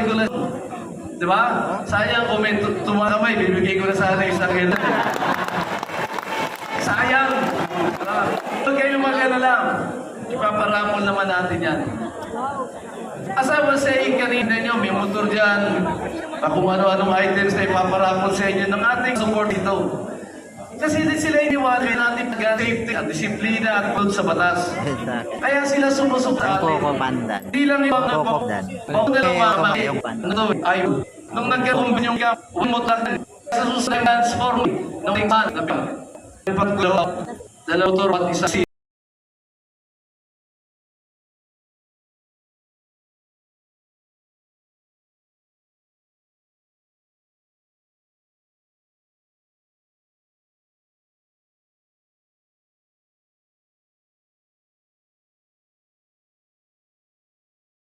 ko na. Diba? Sayang kung may tumakamay, bibigay ko na sana isang helmet. Sayang! Huwag kayo mag-ano lang. Ipaparapol naman natin yan. As I was saying kanina nyo, may motor dyan. Kung ano-anong items na ipaparapol sa inyo ng ating support dito. Kasi hindi sila iniwala natin safety at disiplina at good sa batas. Kaya sila sumusok sa atin. Hindi lang yung mga pag na lang mga ay nung nagkaroon yung umutak sa susunod transform ng iman na pag-dalawa motor at isa si